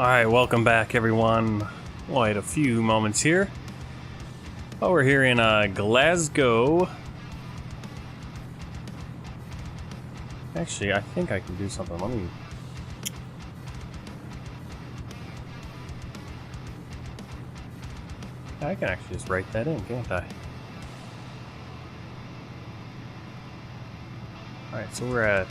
Alright, welcome back everyone. Wait a few moments here. Oh, we're here in Glasgow. Actually, I think I can do something. Let me... I can actually just write that in, can't I? Alright, so we're at...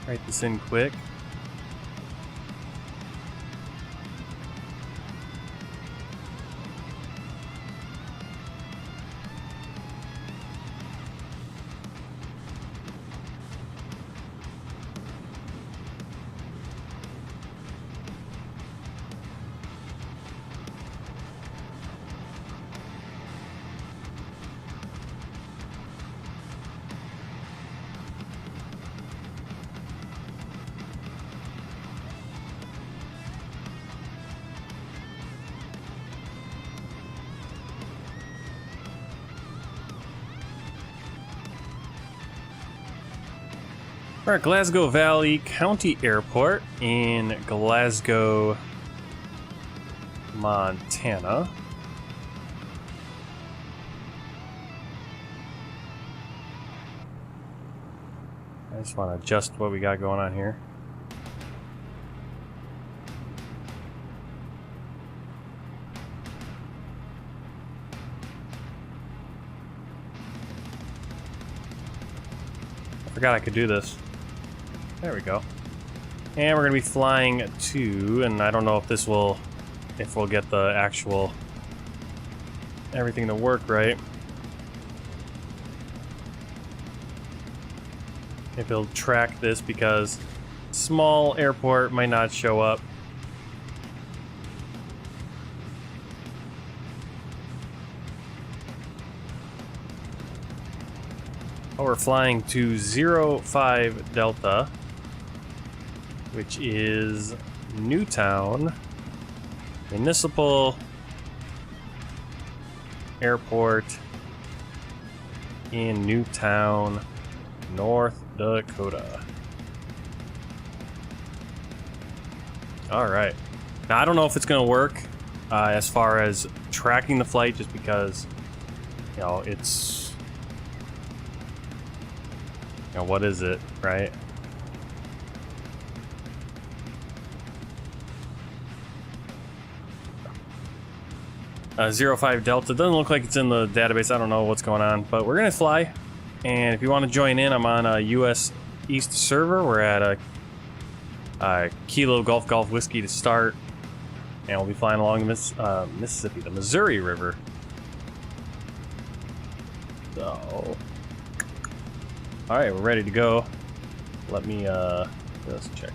Write this in quick. We're at Glasgow Valley County Airport in Glasgow, Montana. I just want to adjust what we got going on here. I forgot I could do this. There we go. And we're gonna be flying to, and I don't know if this will, if we'll get the actual everything to work right. If it'll track this, because small airport might not show up. Oh, we're flying to 05 Delta, which is Newtown Municipal Airport in Newtown, North Dakota. Alright. Now, I don't know if it's going to work as far as tracking the flight, just because, you know, it's... You know, what is it, right? 05 Delta. Doesn't look like it's in the database. I don't know what's going on, but we're gonna fly. And if you want to join in, I'm on a US East server. We're at a Kilo Golf Golf Whiskey to start, and we'll be flying along the Mississippi, the Missouri River. So, all right, we're ready to go. Let me let's check.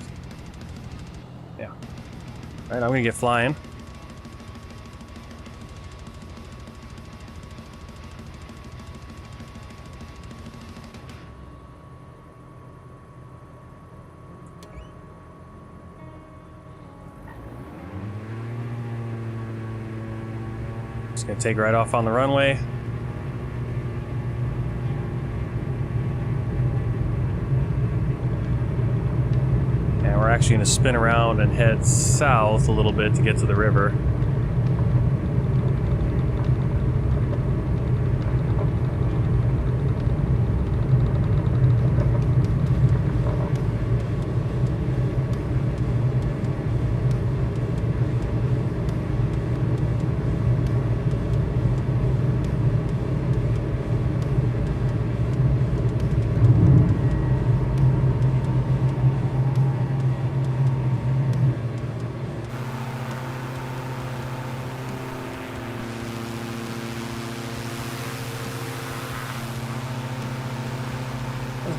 Yeah. All right, I'm gonna get flying. Just gonna take right off on the runway. And we're actually gonna spin around and head south a little bit to get to the river.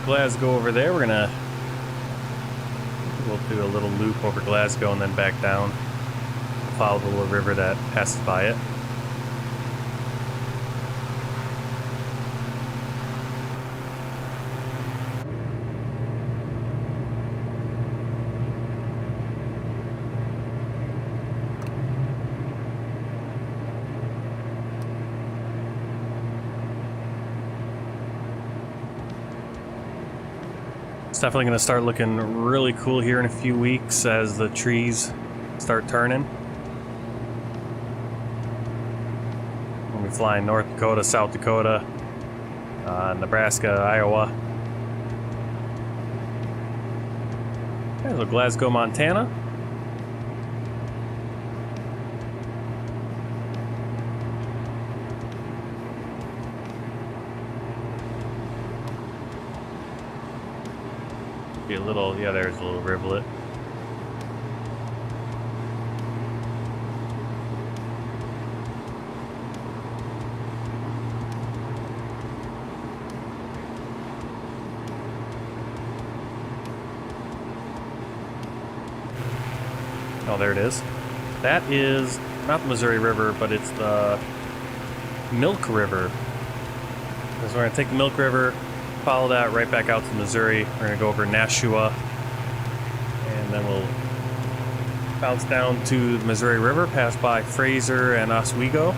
Glasgow over there. We'll do a little loop over Glasgow and then back down. Follow the little river that passes by it. It's definitely going to start looking really cool here in a few weeks as the trees start turning. We'll be flying North Dakota, South Dakota, Nebraska, Iowa. There's a Glasgow, Montana. Be a little, yeah, there's a little rivulet. Oh, there it is. That is not the Missouri River, but it's the Milk River. So we're going to take the Milk River, follow that right back out to Missouri. We're going to go over Nashua, and then we'll bounce down to the Missouri River, pass by Fraser and Oswego.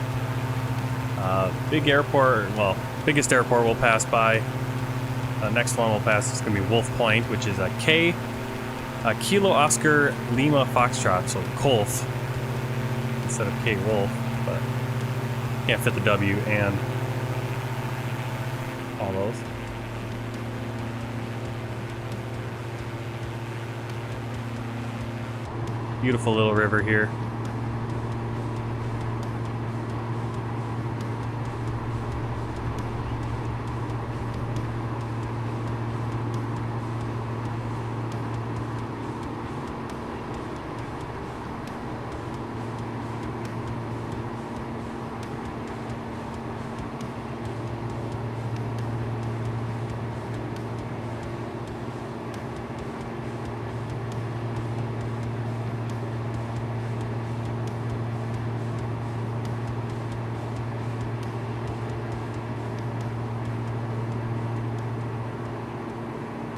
Big airport, well, biggest airport we'll pass by. Next one we'll pass is going to be Wolf Point, which is a Kilo Oscar Lima Foxtrot, so Kolf instead of K Wolf, but can't fit the W and all those. Beautiful little river here.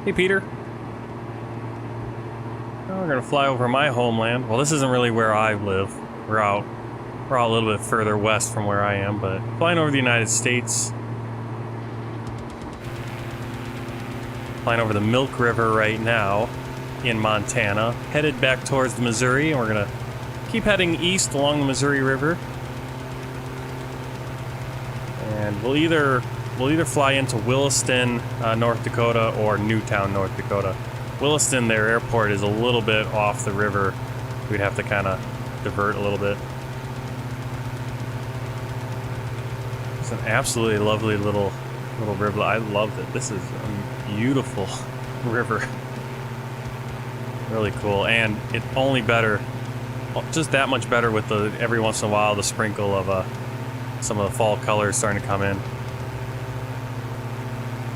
Hey, Peter. Now we're gonna fly over my homeland. Well, this isn't really where I live. We're out a little bit further west from where I am, but flying over the United States. Flying over the Milk River right now in Montana. Headed back towards the Missouri, and we're gonna keep heading east along the Missouri River. And we'll either fly into Williston, North Dakota, or Newtown, North Dakota. Williston, their airport is a little bit off the river. We'd have to kind of divert a little bit. It's an absolutely lovely little river. I loved it. This is a beautiful river. Really cool, and it's only better, just that much better with the every once in a while the sprinkle of some of the fall colors starting to come in.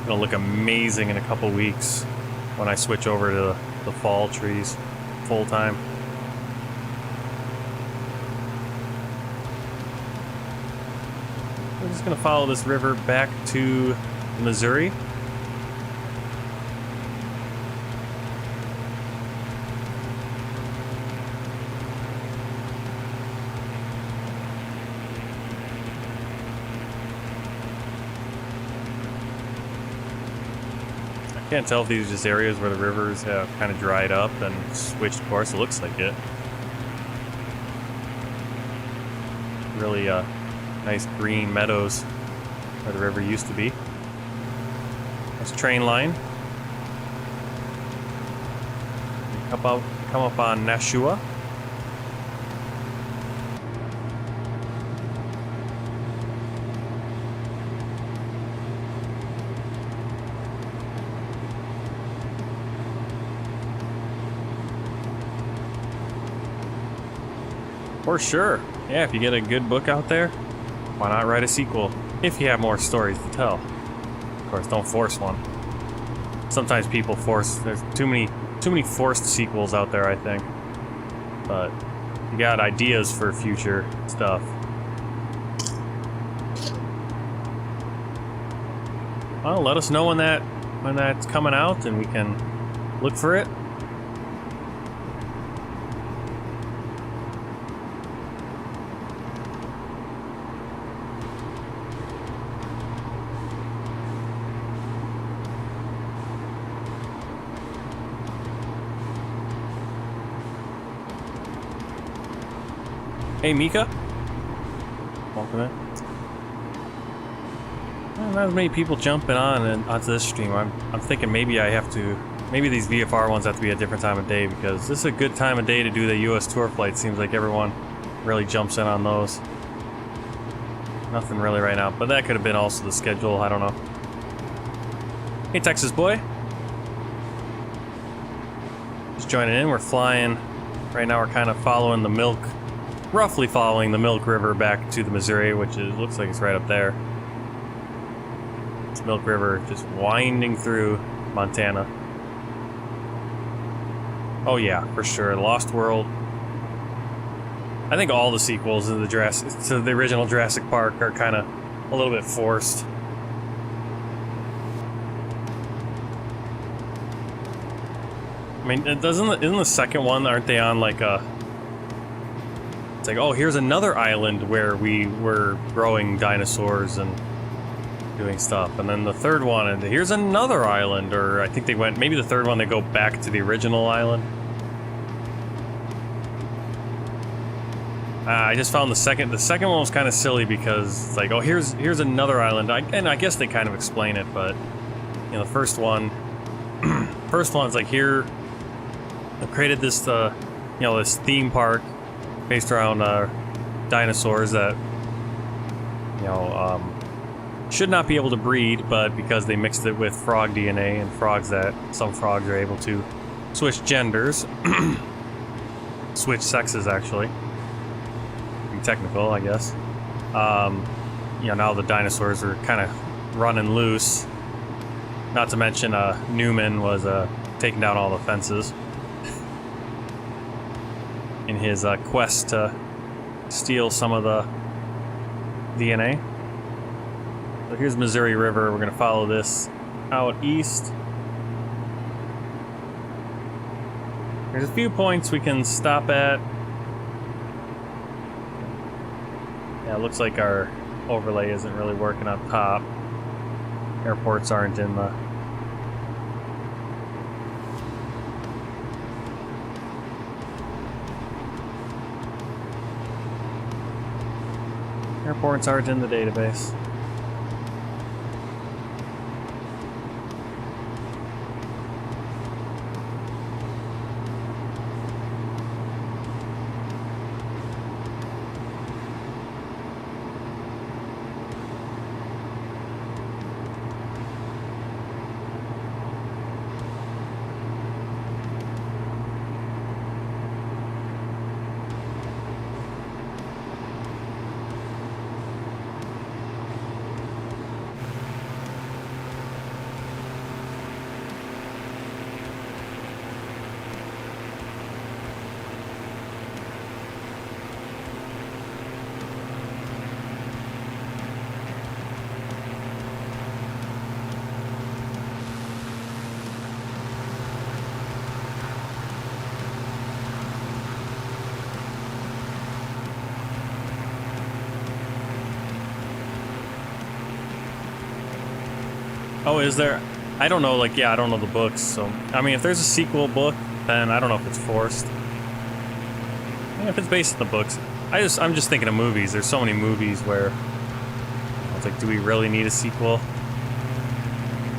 It'll look amazing in a couple weeks when I switch over to the fall trees full time. We're just gonna follow this river back to Missouri. Can't tell if these are just areas where the rivers have kind of dried up and switched course. It looks like it. Really nice green meadows where the river used to be. There's a train line. Come up on Nashua. For sure. Yeah, if you get a good book out there, why not write a sequel? If you have more stories to tell. Of course, don't force one. Sometimes people force, there's too many forced sequels out there, I think. But you got ideas for future stuff. Well, let us know when that's coming out and we can look for it. Hey, Mika. Welcome in. Well, not as many people jumping on and onto this stream. I'm thinking maybe I have to. Maybe these VFR ones have to be a different time of day, because this is a good time of day to do the US tour flight. Seems like everyone really jumps in on those. Nothing really right now, but that could have been also the schedule. I don't know. Hey, Texas boy. Just joining in. We're flying. Right now we're kind of following the Milk, roughly following the Milk River back to the Missouri, which looks like it's right up there. It's Milk River just winding through Montana. Oh yeah, for sure. Lost World. I think all the sequels to the original Jurassic Park are kind of a little bit forced. I mean, isn't the second one, aren't they on like a... It's like, oh, here's another island where we were growing dinosaurs and doing stuff. And then the third one, and here's another island, or I think they went... Maybe the third one, they go back to the original island. I just found the second one was kind of silly, because it's like, oh, here's another island. And I guess they kind of explain it, but you know, the first one's like, here I created this this theme park based around dinosaurs that should not be able to breed, but because they mixed it with frog DNA and some frogs are able to switch genders, switch sexes actually. Technical, I guess. Now the dinosaurs are kind of running loose. Not to mention, Newman was taking down all the fences in his quest to steal some of the DNA. So here's Missouri River. We're going to follow this out east. There's a few points we can stop at. Yeah, it looks like our overlay isn't really working up top. Airports aren't in the... Airports aren't in the database. Oh, is there? I don't know, like, yeah, I don't know the books, so... I mean, if there's a sequel book, then I don't know if it's forced. Yeah, if it's based on the books... I'm just thinking of movies. There's so many movies where... It's like, do we really need a sequel?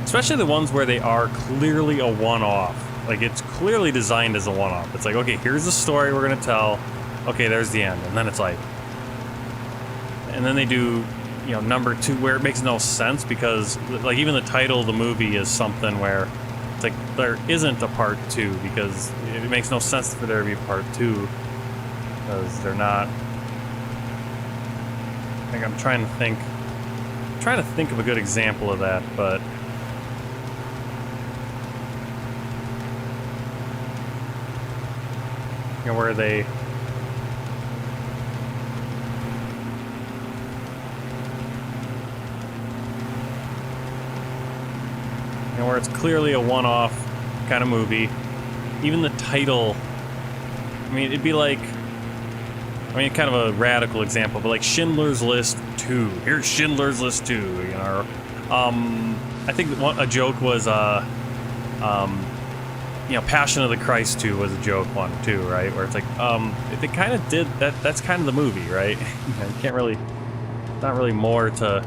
Especially the ones where they are clearly a one-off. Like, it's clearly designed as a one-off. It's like, okay, here's the story we're gonna tell. Okay, there's the end. And then it's like... And then they do... number 2, where it makes no sense, because like even the title of the movie is something where it's like there isn't a part 2, because it makes no sense for there to be a part 2, because they're not. I think I'm trying to think of a good example of that, but where they where it's clearly a one-off kind of movie. Even the title, I mean, it'd be like, kind of a radical example, but like Schindler's List 2. Here's Schindler's List 2, I think a joke was, you know, Passion of the Christ 2 was a joke one too, right? Where it's like, if it kind of did that, that's kind of the movie, right? You can't really, not really more to,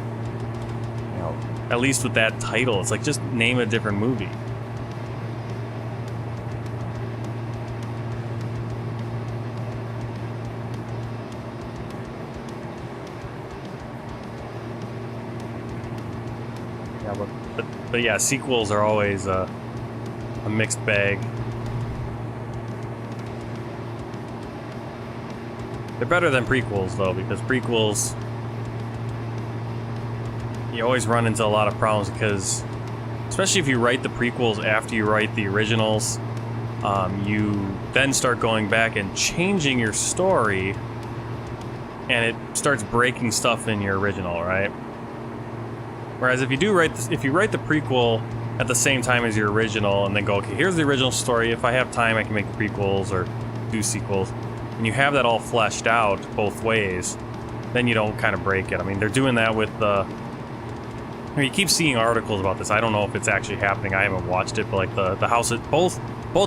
you know, at least with that title, it's like just name a different movie. Yeah, but yeah, sequels are always a mixed bag. They're better than prequels, though, because prequels, you always run into a lot of problems because, especially if you write the prequels after you write the originals, you then start going back and changing your story, and it starts breaking stuff in your original, right? Whereas if you write the prequel at the same time as your original, and then go, okay, here's the original story. If I have time, I can make the prequels or do sequels. And you have that all fleshed out both ways, then you don't kind of break it. I mean, they're doing that with the... I mean, you keep seeing articles about this. I don't know if it's actually happening. I haven't watched it, but like the House of... Both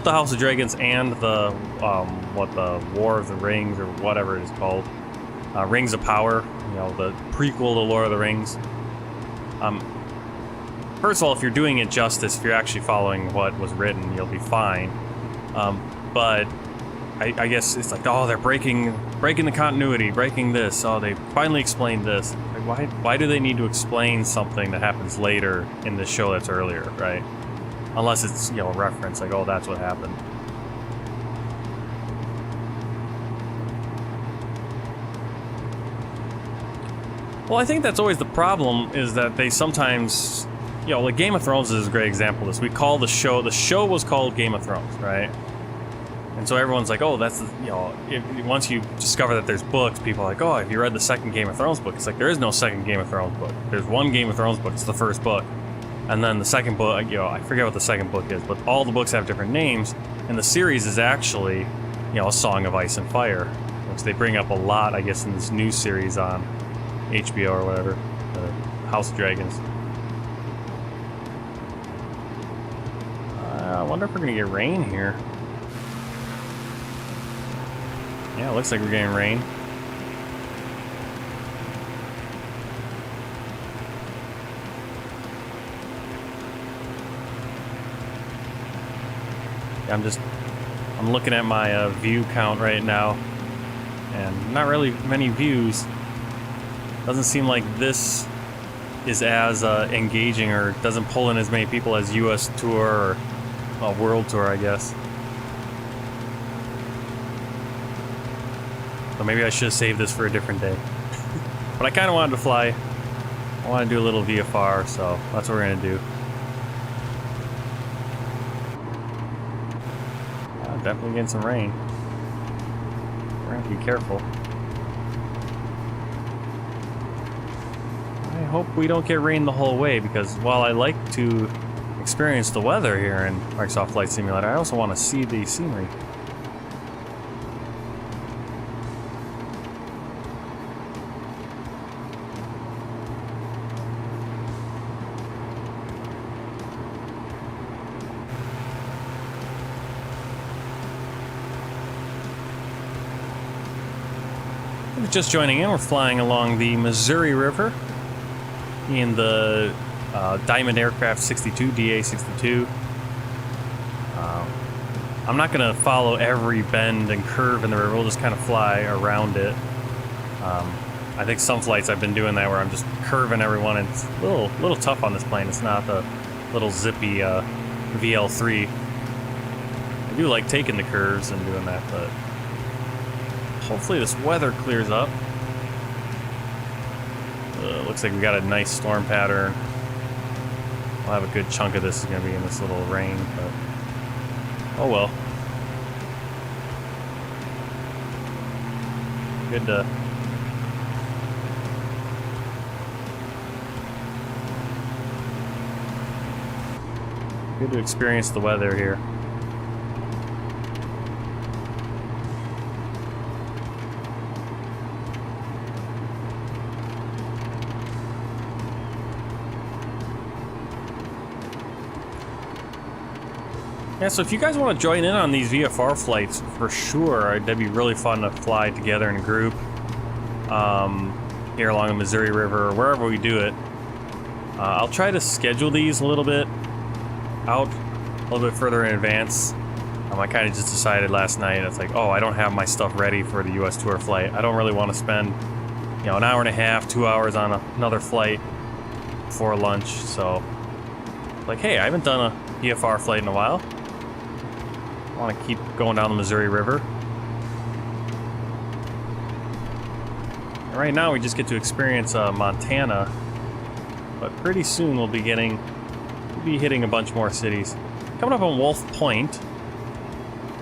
the House of Dragons and the, the War of the Rings, or whatever it is called. Rings of Power, you know, the prequel to Lord of the Rings. First of all, if you're doing it justice, if you're actually following what was written, you'll be fine. But I guess it's like, oh, they're breaking the continuity, breaking this. Oh, they finally explained this. Like, why do they need to explain something that happens later in the show that's earlier, right? Unless it's, you know, a reference, like, oh, that's what happened. Well, I think that's always the problem, is that they sometimes, you know, like Game of Thrones is a great example of this. We call the show was called Game of Thrones, right? And so everyone's like, oh, that's, you know, once you discover that there's books, people are like, oh, have you read the second Game of Thrones book? It's like, there is no second Game of Thrones book. There's one Game of Thrones book, it's the first book. And then the second book, you know, I forget what the second book is, but all the books have different names, and the series is actually, you know, A Song of Ice and Fire, which they bring up a lot, I guess, in this new series on HBO or whatever, the House of Dragons. I wonder if we're gonna get rain here. Yeah, it looks like we're getting rain. I'm looking at my view count right now, and not really many views. Doesn't seem like this is as engaging, or doesn't pull in as many people as US Tour or World Tour, I guess. So maybe I should have saved this for a different day. But I kind of wanted to fly. I want to do a little VFR, so that's what we're going to do. Definitely getting some rain. We're going to have to be careful. I hope we don't get rain the whole way, because while I like to experience the weather here in Microsoft Flight Simulator, I also want to see the scenery. Just joining in, we're flying along the Missouri River in the Diamond Aircraft 62, DA62. I'm not going to follow every bend and curve in the river, we'll just kind of fly around it. I think some flights I've been doing that where I'm just curving everyone, and it's a little tough on this plane. It's not the little zippy VL3. I do like taking the curves and doing that, but hopefully this weather clears up. Looks like we got a nice storm pattern. We'll have a good chunk of this is going to be in this little rain, but oh well. Good to experience the weather here. Yeah, so if you guys want to join in on these VFR flights, for sure, that'd be really fun to fly together in a group. Here along the Missouri River, or wherever we do it. I'll try to schedule these a little bit out, a little bit further in advance. I kind of just decided last night, it's like, oh, I don't have my stuff ready for the US tour flight. I don't really want to spend, you know, an hour and a half, 2 hours on another flight before lunch. So, like, hey, I haven't done a VFR flight in a while. I want to keep going down the Missouri River. And right now, we just get to experience Montana, but pretty soon we'll be hitting a bunch more cities. Coming up on Wolf Point.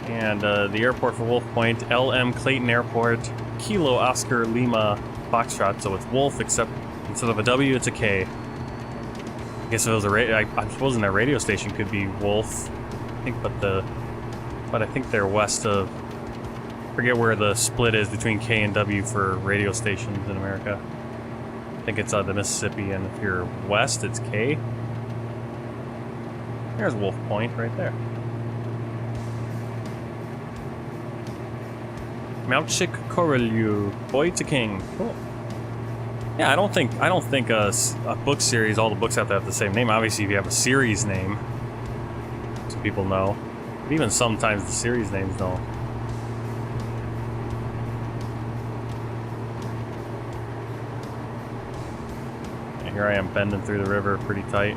And the airport for Wolf Point, LM Clayton Airport, Kilo Oscar Lima Foxtrot. So it's Wolf, except instead of a W, it's a K. I guess if it was I'm supposing that radio station could be Wolf. I think, but I think they're west of. Forget where the split is between K and W for radio stations in America. I think it's the Mississippi, and if you're west, it's K. There's Wolf Point right there. Mountchick Corelu, Boy to King. Cool. Yeah, I don't think a book series, all the books have to have the same name. Obviously, if you have a series name, so people know. But even sometimes the series names don't. And here I am bending through the river pretty tight.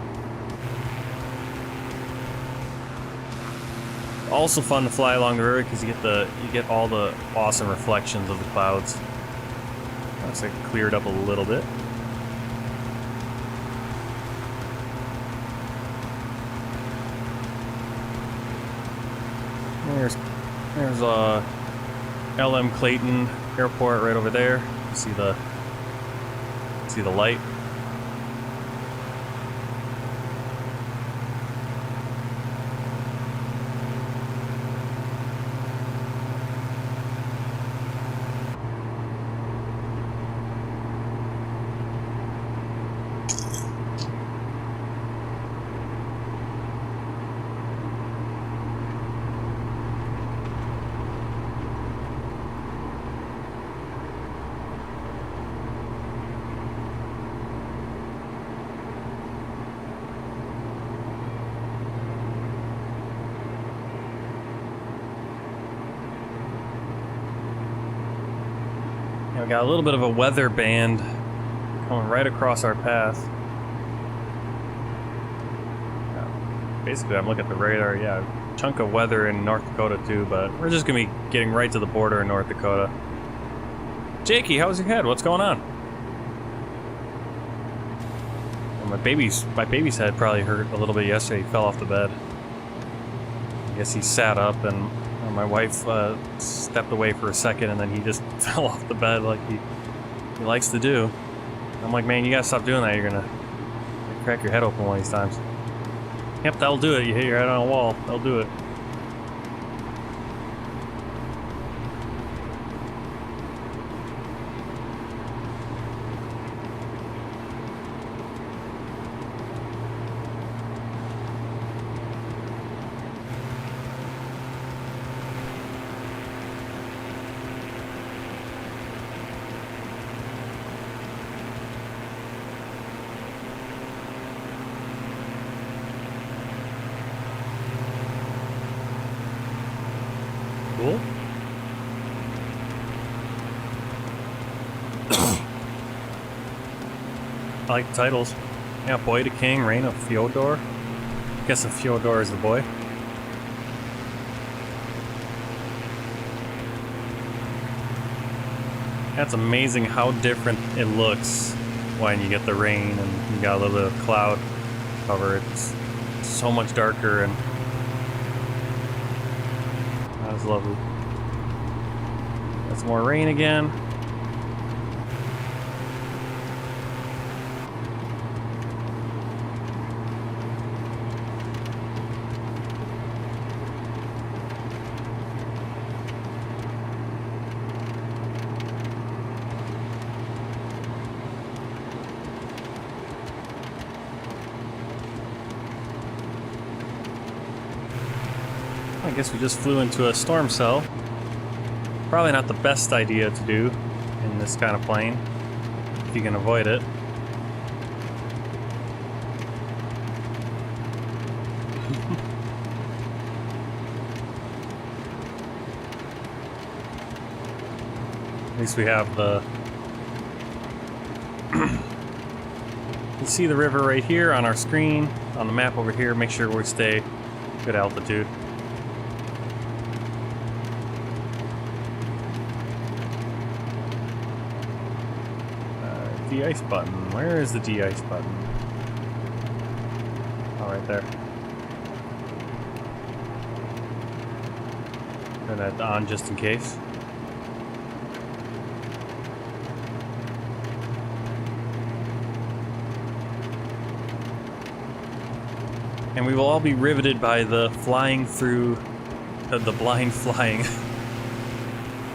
Also fun to fly along the river because you get all the awesome reflections of the clouds. Looks like it cleared up a little bit. There's LM Clayton Airport right over there. See the light. We got a little bit of a weather band coming right across our path. Yeah, basically, I'm looking at the radar. Yeah, chunk of weather in North Dakota too, but we're just gonna be getting right to the border in North Dakota. Jakey, how's your head? What's going on? Well, my baby's head probably hurt a little bit yesterday. He fell off the bed. I guess he sat up and. My wife stepped away for a second and then he just fell off the bed like he likes to do. I'm like, man, you gotta stop doing that. You're gonna crack your head open one of these times. Yep, that'll do it. You hit your head on a wall. That'll do it. Cool. I like the titles. Yeah, Boy to King, Reign of Fyodor. I guess Fyodor is the boy. That's amazing how different it looks when you get the rain and you got a little bit of cloud cover. It's so much darker and that was lovely. That's more rain again. guess we just flew into a storm cell. Probably not the best idea to do in this kind of plane, if you can avoid it. At least we have the... You see the river right here on our screen, on the map over here. Make sure we stay good altitude. De-ice button. Where is the de-ice button? Oh, right there. Turn that on just in case. And we will all be riveted by the flying through the blind flying.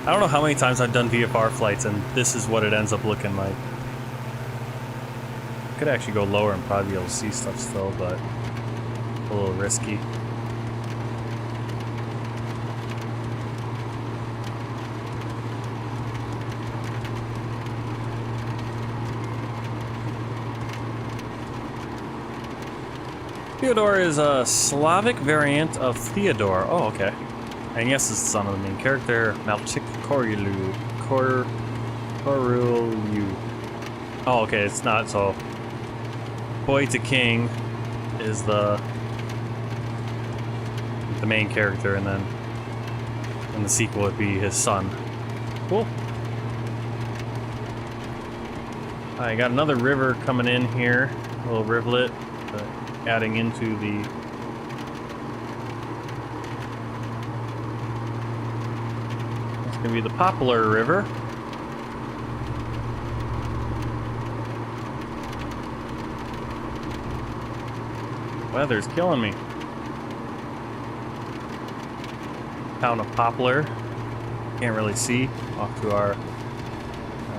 I don't know how many times I've done VFR flights and this is what it ends up looking like. Could actually go lower and probably be able to see stuff still, but a little risky. Theodore is a Slavic variant of Theodore. Oh, okay. And yes, it's the son of the main character, Malchik Korulu. Oh, okay, it's not, so... Boy to King is the main character, and then in the sequel would be his son. Cool. I got another river coming in here, a little rivulet. Adding into the it's gonna be the Poplar River. Weather's killing me. Town of Poplar. Can't really see off to our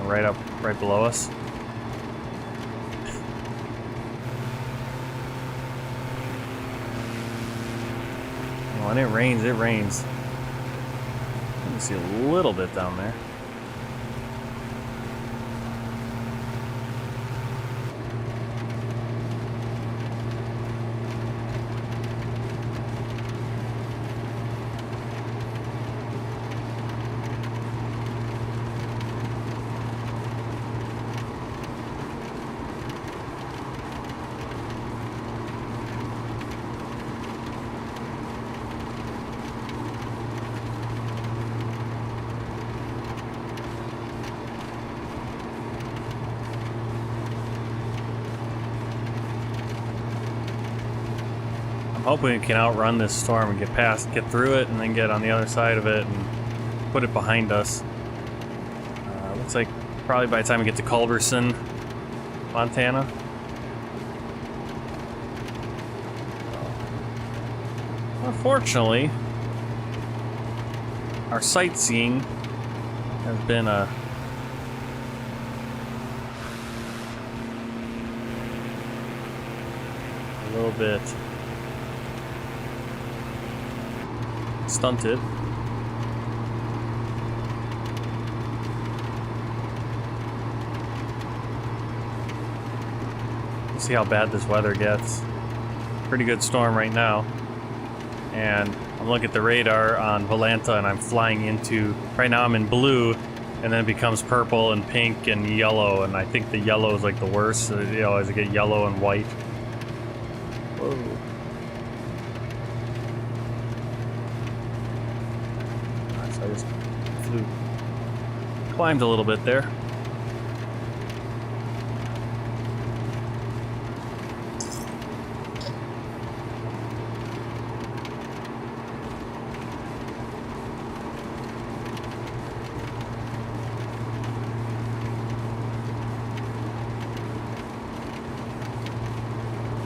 right below us. When it rains, it rains. You can see a little bit down there. I'm hoping we can outrun this storm and get through it, and then get on the other side of it and put it behind us. Looks like probably by the time we get to Culberson, Montana. Unfortunately, our sightseeing has been a little bit stunted. Let's see how bad this weather gets. Pretty good storm right now. And I'm looking at the radar on Volanta and I'm flying into, right now I'm in blue, and then it becomes purple and pink and yellow, and I think the yellow is like the worst, you know, as I get yellow and white. Whoa. So I just climbed a little bit there.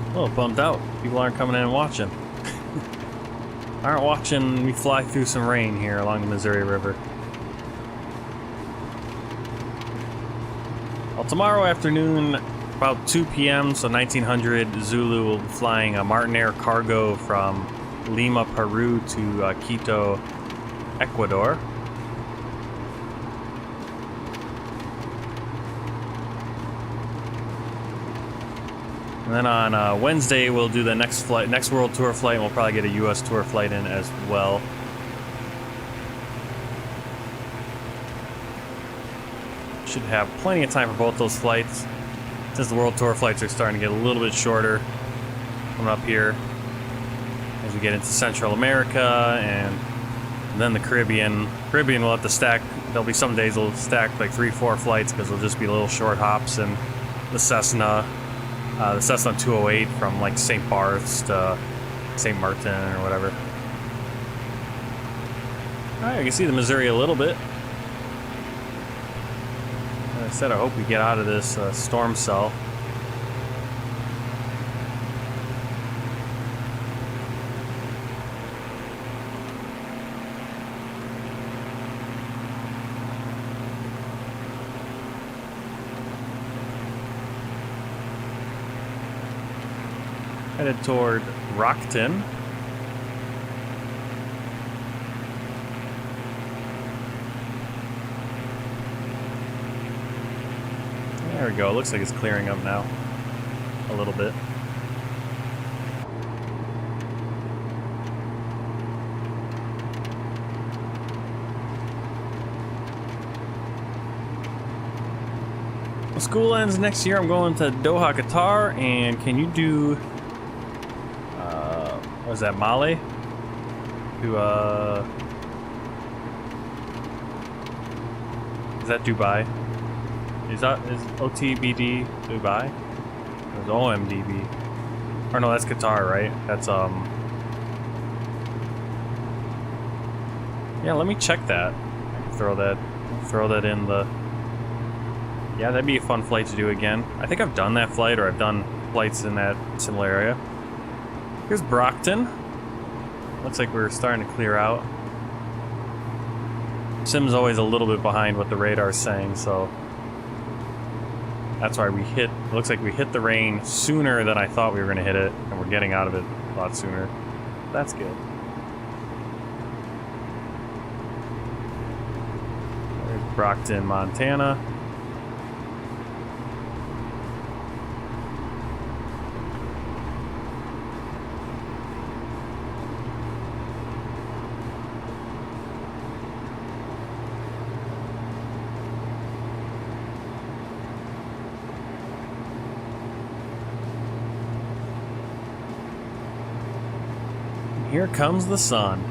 A little bummed out. People aren't coming in and watching. Aren't watching me fly through some rain here along the Missouri River. Well, tomorrow afternoon, about 2 p.m., so 1900 Zulu, will be flying a Martin Air cargo from Lima, Peru to Quito, Ecuador. And then on Wednesday, we'll do the next World Tour flight, and we'll probably get a US Tour flight in as well. Should have plenty of time for both those flights, since the World Tour flights are starting to get a little bit shorter coming up here as we get into Central America and then the Caribbean. Caribbean will have to stack. There'll be some days we'll stack like 3-4 flights because they'll just be little short hops, and the Cessna 208 from like St. Barth's to St. Martin or whatever. Alright, you can see the Missouri a little bit. Like I said, I hope we get out of this storm cell. Headed toward Rockton. There we go. It looks like it's clearing up now. A little bit. Well, school ends next year. I'm going to Doha, Qatar, and can you do what is that, Mali? To is that Dubai? Is OTBD Dubai? Or is OMDB? Or no, that's Qatar, right? That's yeah, let me check that. I can throw that in the. Yeah, that'd be a fun flight to do again. I think I've done that flight, or I've done flights in that similar area. Here's Brockton. Looks like we're starting to clear out. Sim's always a little bit behind what the radar's saying, so that's why we hit. It looks like we hit the rain sooner than I thought we were going to hit it, and we're getting out of it a lot sooner. That's good. There's Brockton, Montana. Here comes the sun.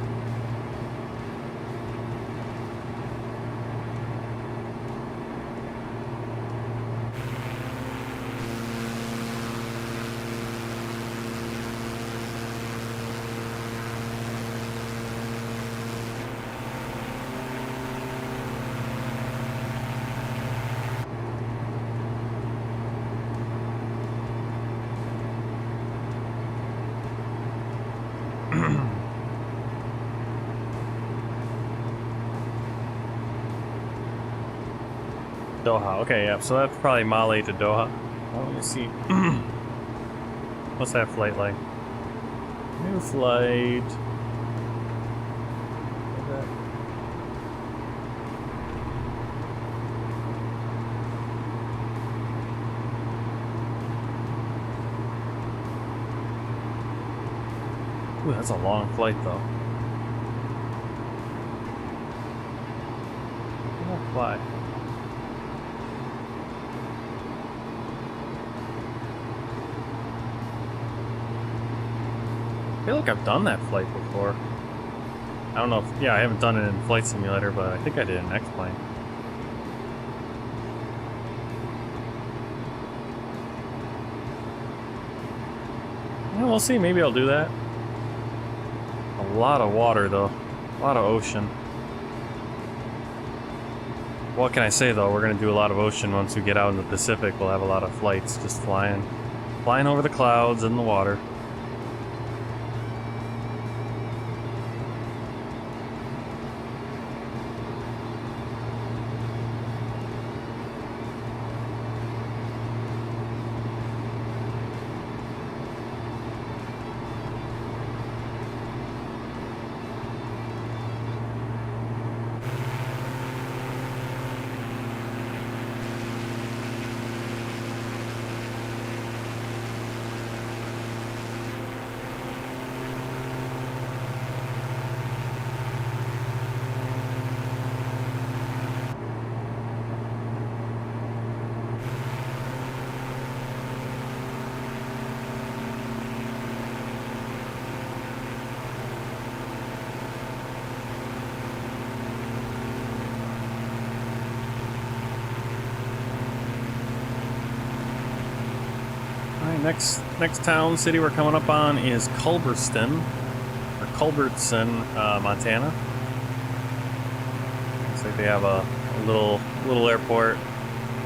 Doha. Okay, yeah. So that's probably Mali to Doha. Well, let me see. What's that flight like? New flight. Ooh, that's a long flight, though. It won't fly. I feel like I've done that flight before. I don't know if, yeah, I haven't done it in Flight Simulator, but I think I did in X-Plane. Yeah, we'll see, maybe I'll do that. A lot of water though, a lot of ocean. What can I say though, we're gonna do a lot of ocean once we get out in the Pacific. We'll have a lot of flights just flying over the clouds and the water. Next town, city we're coming up on is Culbertson, Montana. Looks like they have a little airport.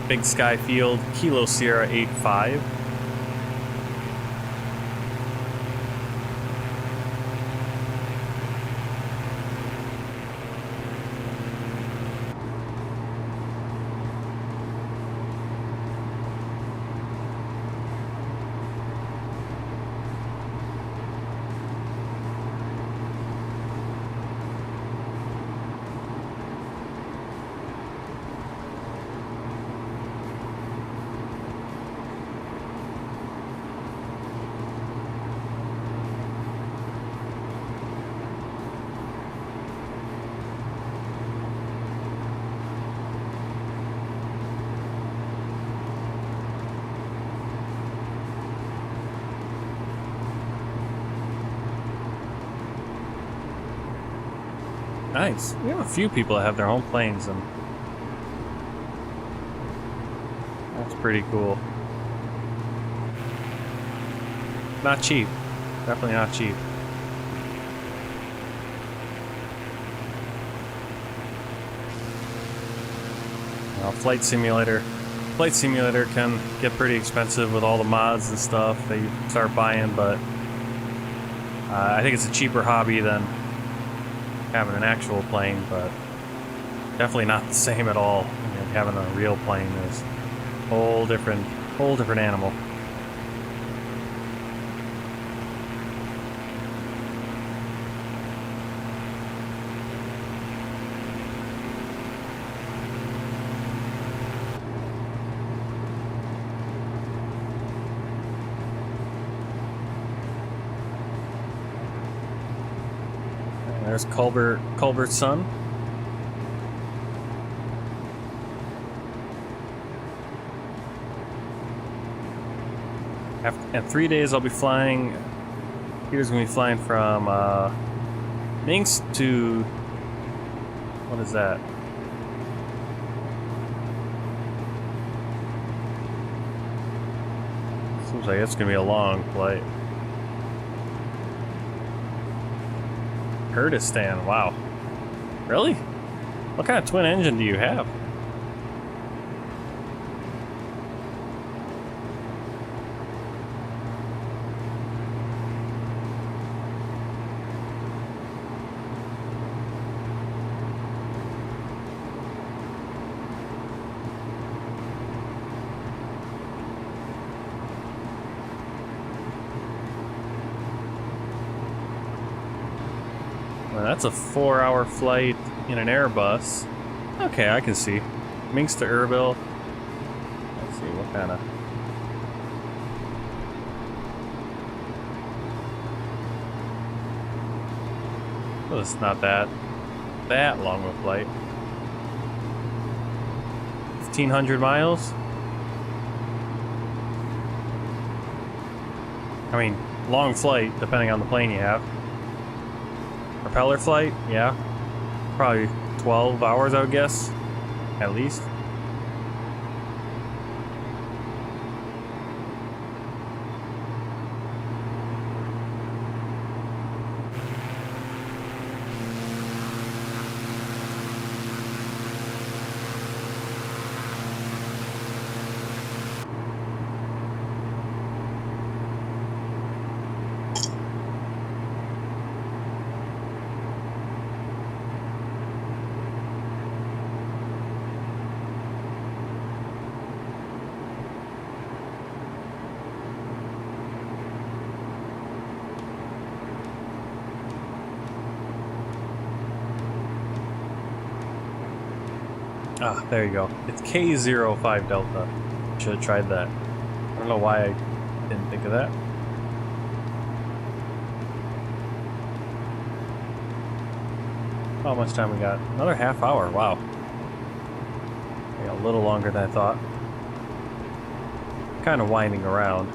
Big Sky Field, Kilo Sierra 85. Nice. We have a few people that have their own planes, and that's pretty cool. Not cheap. Definitely not cheap. Well, Flight Simulator can get pretty expensive with all the mods and stuff that you start buying, but I think it's a cheaper hobby than having an actual plane, but definitely not the same at all. I mean, having a real plane is a whole different animal. There's Culbert's son. In 3 days, I'll be flying. Peter's gonna be flying from Minsk to, what is that? Seems like it's gonna be a long flight. Kurdistan, wow. Really? What kind of twin engine do you have? That's a 4-hour flight in an Airbus. Okay, I can see. Minsk to Erbil. Let's see, what kind of... Well, it's not that long of a flight. 1,500 miles? I mean, long flight, depending on the plane you have. Propeller flight, yeah. Probably 12 hours, I would guess. At least. Ah, there you go. It's K05 Delta. Should have tried that. I don't know why I didn't think of that. How much time we got? Another half hour. Wow. We got a little longer than I thought. Kind of winding around.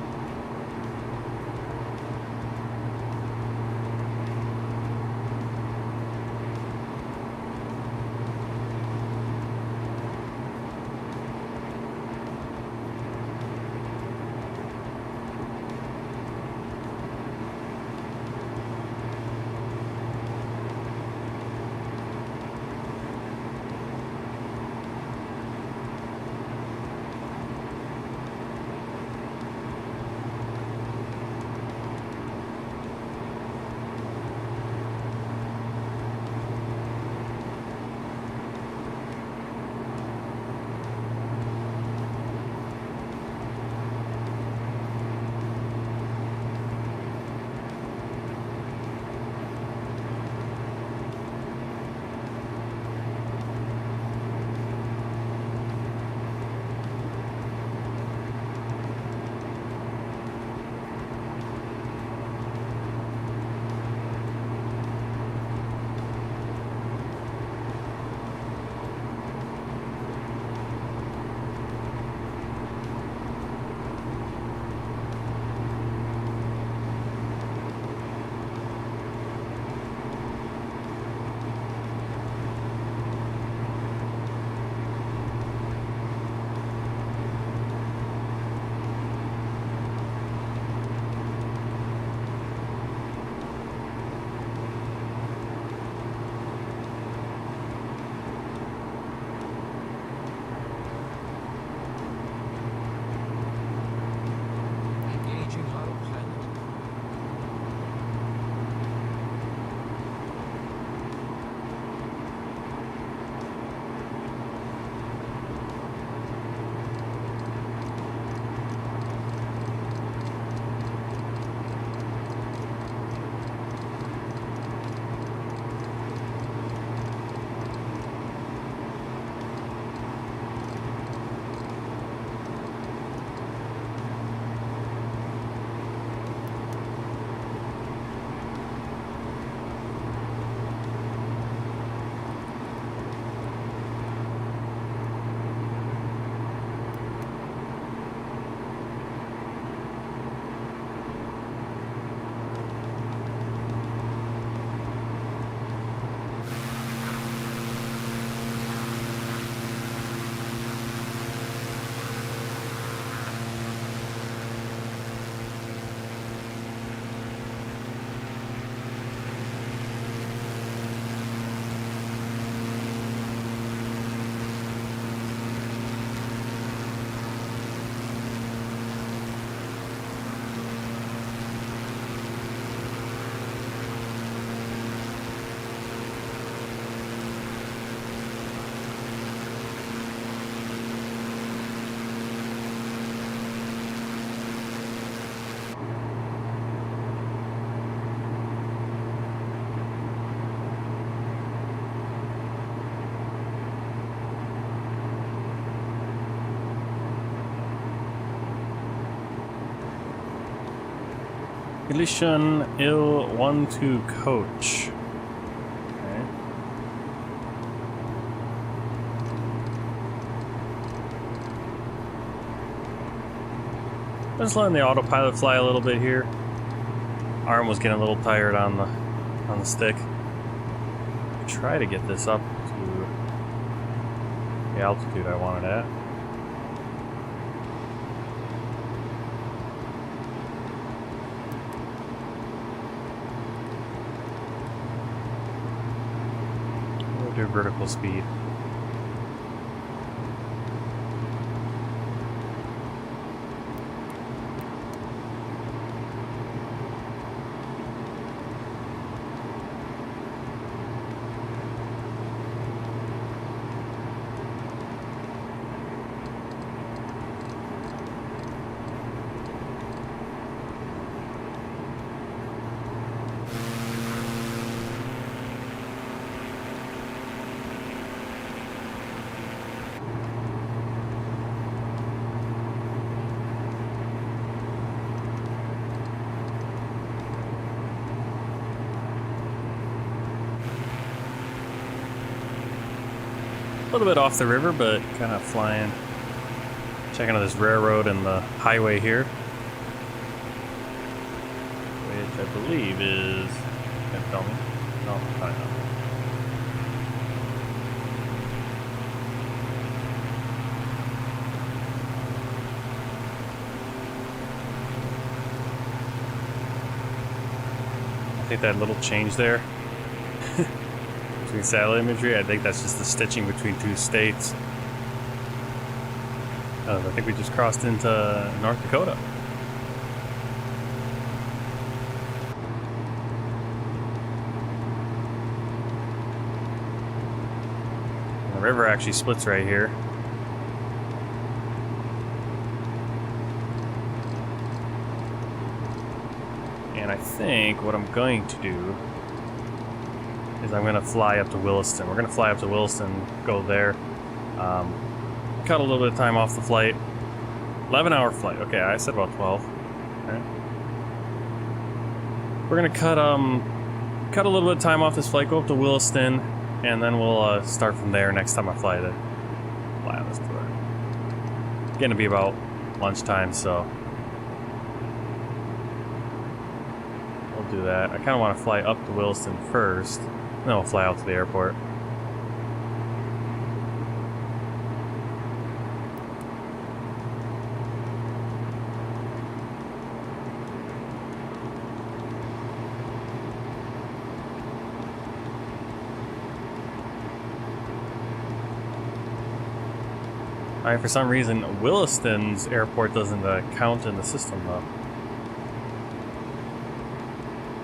Collision Il-12 coach. Okay. Just letting the autopilot fly a little bit here. Arm was getting a little tired on the stick. Try to get this up to the altitude I wanted at. We'll do vertical speed. A little bit off the river, but kind of flying. Checking out this railroad and the highway here, which I believe is. Can you tell me? No, probably not. I think that little change there between satellite imagery, I think that's just the stitching between two states. I think we just crossed into North Dakota. The river actually splits right here. And I think what I'm going to do is I'm going to fly up to Williston. We're going to fly up to Williston, go there. Cut a little bit of time off the flight. 11-hour flight. Okay, I said about 12. Okay. We're going to cut a little bit of time off this flight, go up to Williston, and then we'll start from there next time I fly on this tour. It's going to be about lunchtime, so we'll do that. I kind of want to fly up to Williston first. Then we'll fly out to the airport. Alright, for some reason, Williston's airport doesn't count in the system though.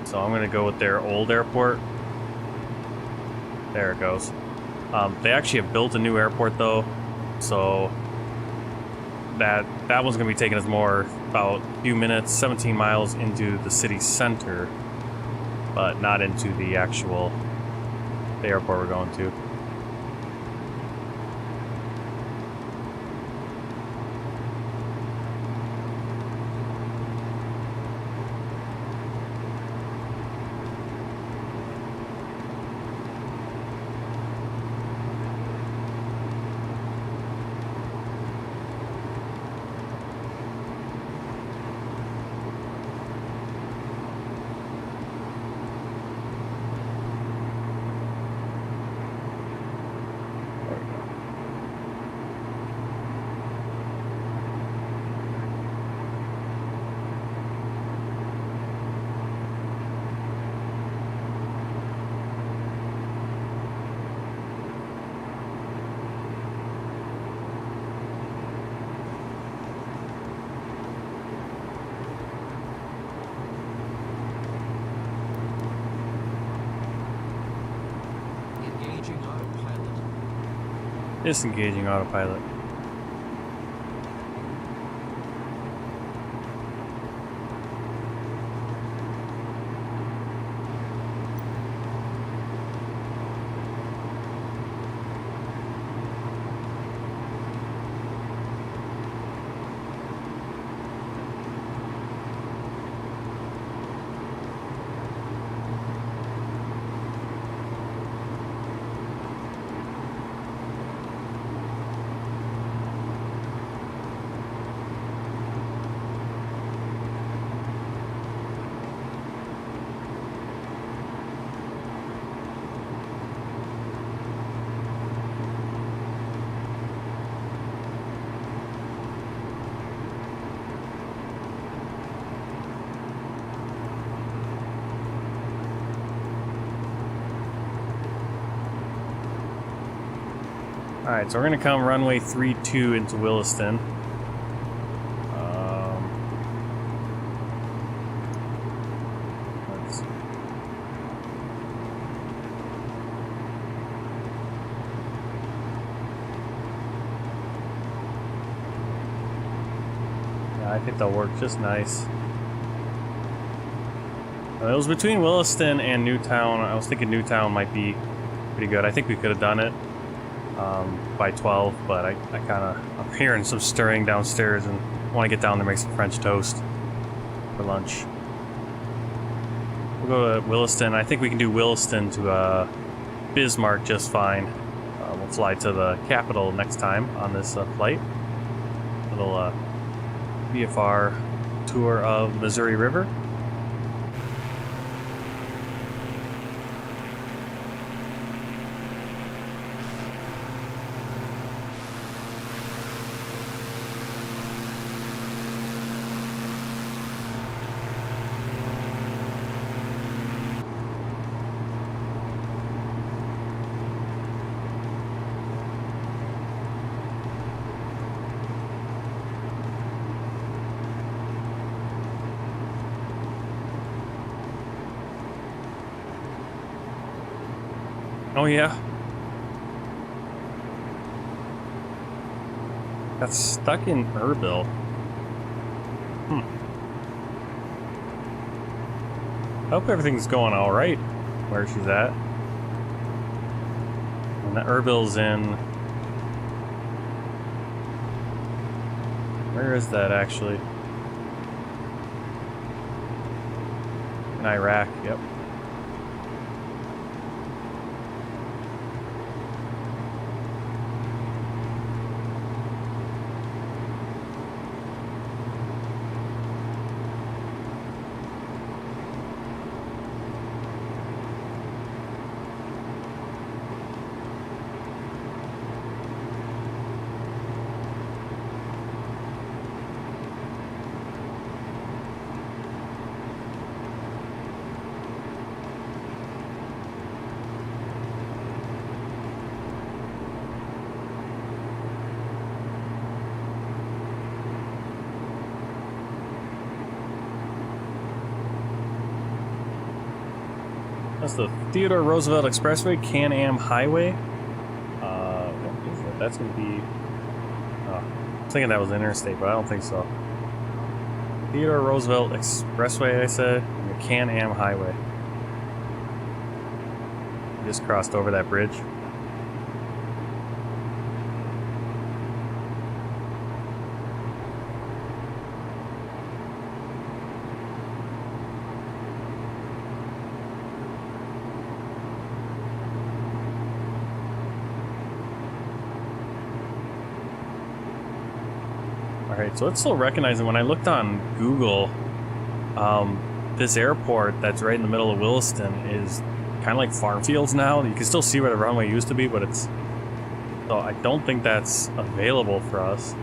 So I'm going to go with their old airport. There it goes. They actually have built a new airport though, so that one's going to be taking us more about a few minutes, 17 miles into the city center, but not into the airport we're going to. Disengaging autopilot. Alright, so we're going to come runway 32 into Williston. Let's see. Yeah, I think that'll work just nice. It was between Williston and Newtown. I was thinking Newtown might be pretty good. I think we could have done it by 12, but I'm hearing some stirring downstairs and want to get down there and make some French toast for lunch. We'll go to Williston. I think we can do Williston to Bismarck just fine. We'll fly to the capital next time on this flight. Little VFR tour of Missouri River. Oh yeah. Got stuck in Erbil. I hope everything's going all right where she's at. And the Erbil's in... Where is that actually? In Iraq, yep. That's the Theodore Roosevelt Expressway, Can-Am Highway. What is it? That's going to be... Oh, I was thinking that was interstate, but I don't think so. Theodore Roosevelt Expressway, I said, and the Can-Am Highway. Just crossed over that bridge. Alright, so it's still recognizing when I looked on Google, this airport that's right in the middle of Williston is kind of like farm fields now. You can still see where the runway used to be, but it's... So I don't think that's available for us.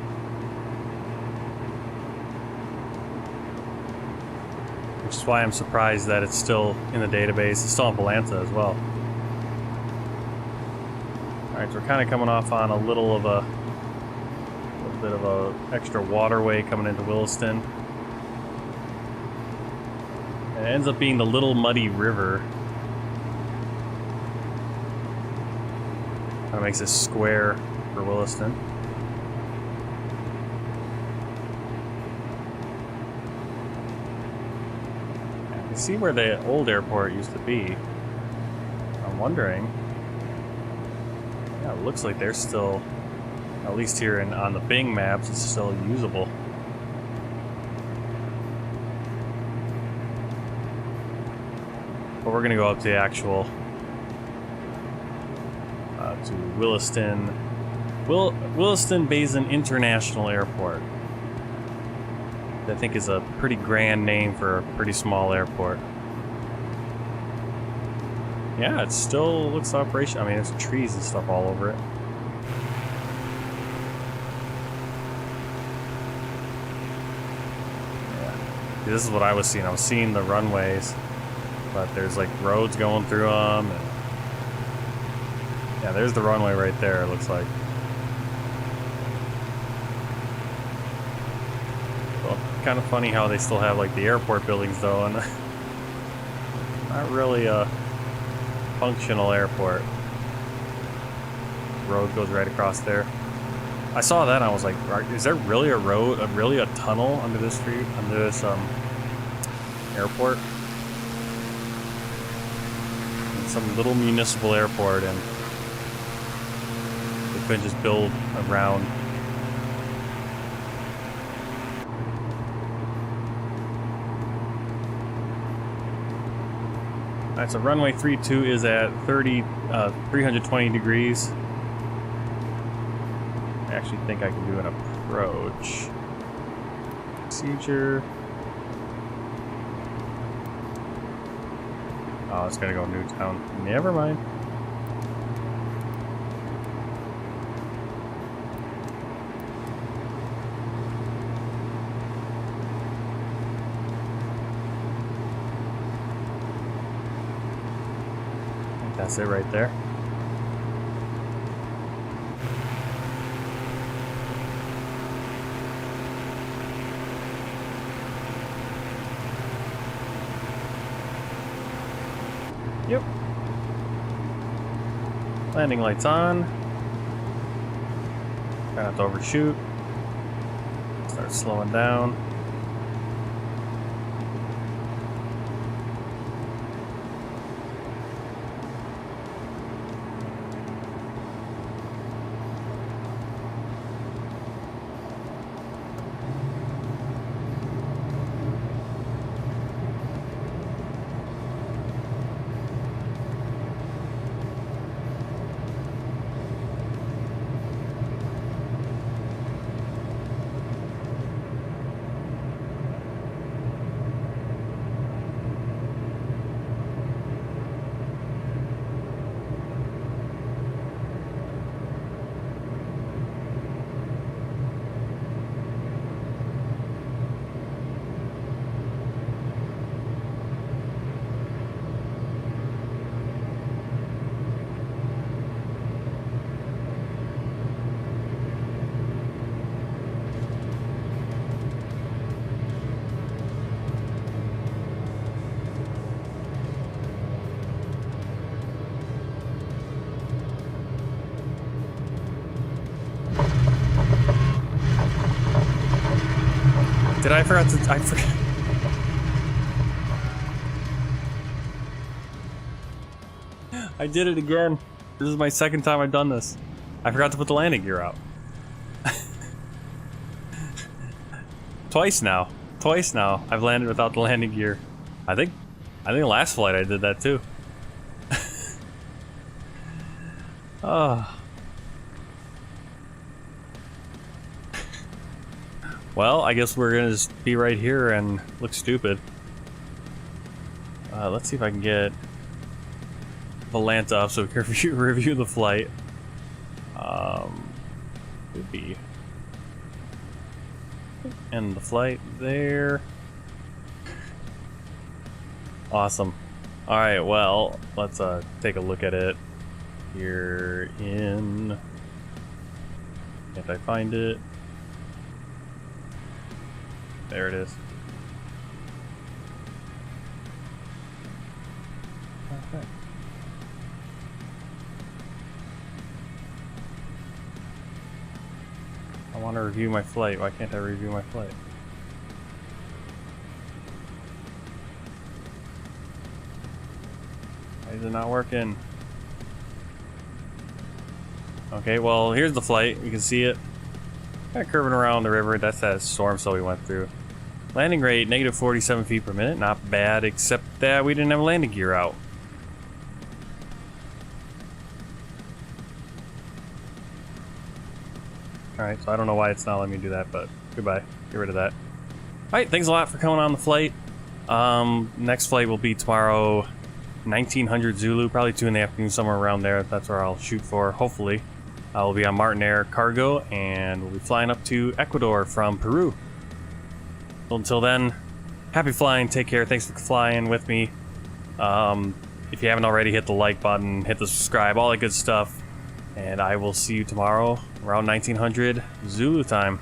Which is why I'm surprised that it's still in the database. It's still on Volanta as well. Alright, so we're kind of coming off on a little bit of a extra waterway coming into Williston. And it ends up being the Little Muddy River. Kind of makes this square for Williston. I can see where the old airport used to be. I'm wondering. Yeah, it looks like they're still... At least here on the Bing maps, it's still usable. But we're going to go up to the actual... to Williston... Williston Basin International Airport. I think is a pretty grand name for a pretty small airport. Yeah, it still looks operational. I mean, there's trees and stuff all over it. This is what I was seeing. I was seeing the runways, but there's like roads going through them. And yeah, there's the runway right there, it looks like. kind of funny how they still have like the airport buildings though, and not really a functional airport. Road goes right across there. I saw that and I was like, is there really a road, really a tunnel under this street, under this airport? It's some little municipal airport, and they couldn't just build around. Alright, so runway 32 is at 320 degrees. I actually think I can do an approach. Procedure. Oh, it's gonna go Newtown. Never mind. That's it right there. Yep. Landing lights on. Try not to overshoot. Start slowing down. Did I forgot to? I forgot. I did it again. This is my second time I've done this. I forgot to put the landing gear out. Twice now. Twice now. I've landed without the landing gear. I think the last flight I did that too. Oh. Well, I guess we're gonna just be right here and look stupid. Let's see if I can get Volanta up so we can review the flight. Would be end the flight there. Awesome. All right. Well, let's take a look at it here in. Can't I find it? There it is. Okay. I want to review my flight. Why can't I review my flight? Why is it not working? Okay, well, here's the flight. You can see it. Kind of curving around the river. That's that storm cell we went through. Landing rate, negative 47 feet per minute. Not bad, except that we didn't have landing gear out. Alright, so I don't know why it's not letting me do that, but goodbye. Get rid of that. Alright, thanks a lot for coming on the flight. Next flight will be tomorrow, 1900 Zulu, probably 2 in the afternoon, somewhere around there. That's where I'll shoot for, hopefully. We'll be on Martin Air Cargo, and we'll be flying up to Ecuador from Peru. So until then, happy flying, take care, thanks for flying with me. If you haven't already, hit the like button, hit the subscribe, all that good stuff. And I will see you tomorrow around 1900 Zulu time.